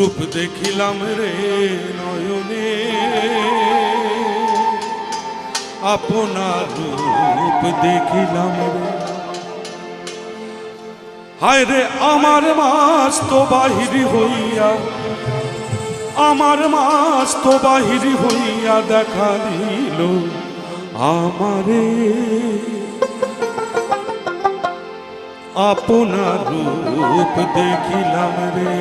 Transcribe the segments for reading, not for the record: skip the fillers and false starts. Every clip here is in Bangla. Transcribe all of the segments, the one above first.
রূপ দেখিলাম রে নয়নে, আপনার রূপ দেখিলাম রে। হায় রে আমার মাস তো বাহিরি হইয়া, আমার মাস তো বাহিরি হইয়া দেখা দিল আমারে, আপনার রূপ দেখিলাম রে।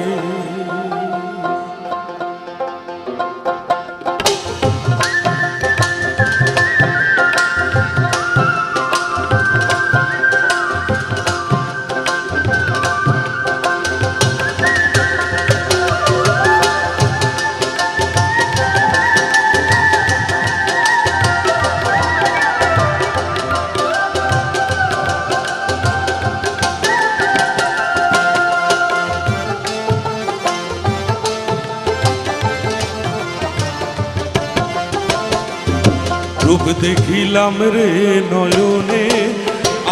রূপ দেখিলাম রে নয়নে,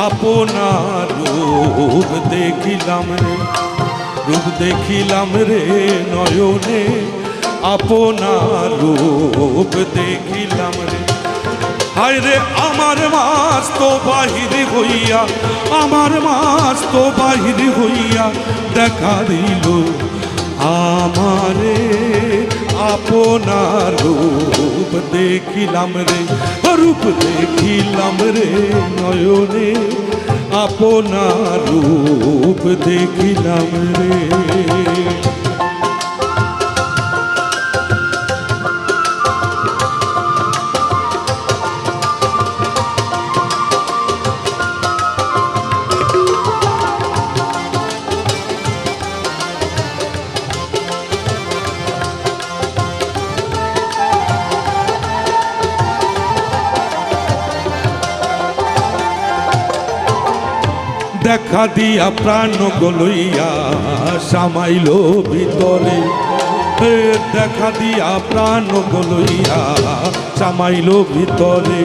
আপনার রূপ দেখিলাম রে। রূপ দেখিলাম রে নয়নে, আপনার রূপ দেখিলাম রে। হায় রে আমার মাস তো বাহির হইয়া, আমার মাস তো বাহির হইয়া দেখা দিল আমারে, আপনার রূপ দেখিলাম রে। রূপ দেখিলাম রে নয়নে, আপনার রূপ দেখিলাম রে। দেখা দিয়া প্রাণ গলইয়া সামাইল ভিতরে, দেখা দিয়া প্রাণ গলইয়া সামাইল ভিতরে।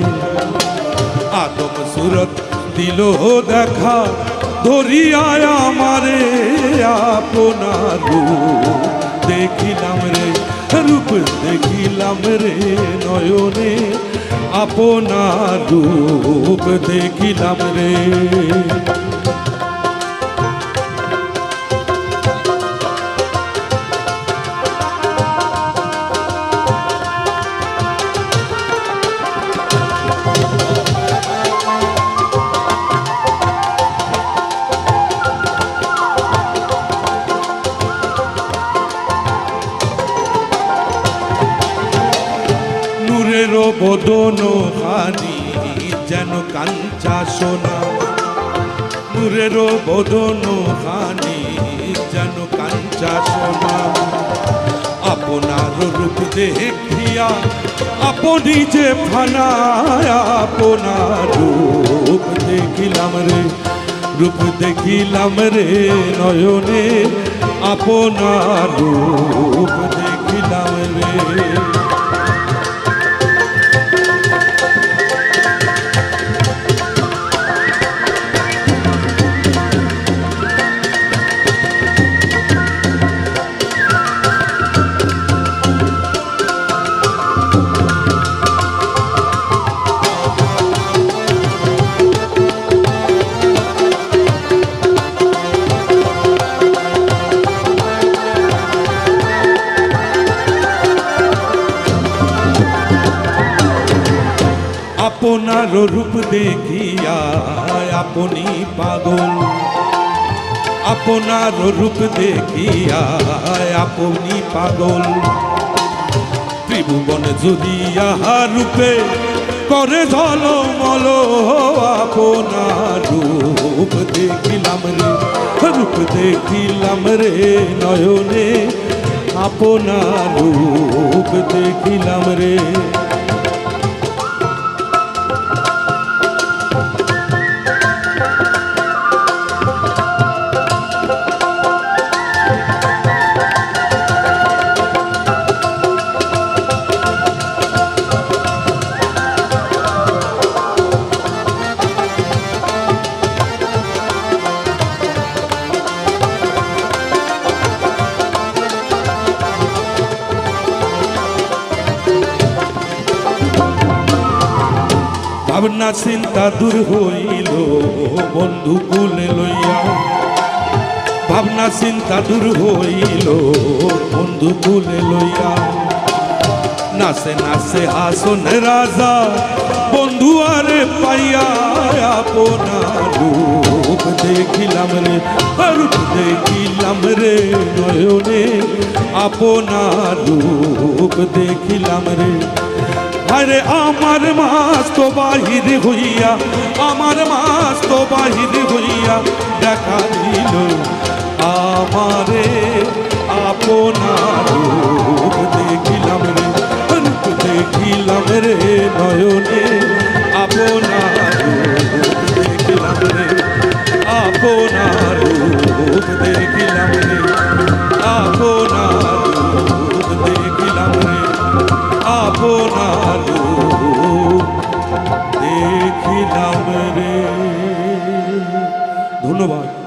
আদম সুরত দিল দেখা ধরিয়া আমারে, আপনার রূপ দেখিলাম রে। রূপ দেখিলাম রে নয়নে, আপনার রূপ দেখিলাম রে। নূরের বদন খানি যেন কাঞ্চা সোনা, নূরের বদন খানি যেন কাঞ্চা সোনা। আপনার রূপ দেখিয়া আপনি যে ফানা, আপনার রূপ দেখিলাম রে। রূপ দেখিলাম রে নয়নে, আপনার রূপ দেখিলাম রে। আপনার রূপ দেখিয়া আপনি পাগল, আপনার রূপ দেখিয়া আপনি পাগল। ত্রিভুবন যদি আহার রূপে করে ঝলমল, আপনার রূপ দেখিলাম রে। রূপ দেখিলাম রে নয়নে, আপনার রূপ দেখিলাম রে। ভাবনা চিন্তা দূর হইল বন্ধু কুলে লইয়া, ভাবনা চিন্তা দূর হইল বন্ধু কুলে লইয়া। নাচে নাচে হাসন রাজা বন্ধু আরে পাইয়া, আপনার রূপ দেখিলাম রে, রূপ দেখিলাম রে নয়নে, আপনার রূপ দেখিলাম রে। আরে আমার মাস তো বাহির হইয়া, আমার মাস তো বাহির হইয়া দেখা দিল আমারে, আপনার রূপ দেখিলাম রে, রূপ দেখিলাম রে নয়নে, আপনার রূপ দেখিলাম রে, আপনার রূপ দেখিলাম রে, আপনার রূপ দেখিলাম রে, আপনার রূপ দেখিলাম রে। ধন্যবাদ।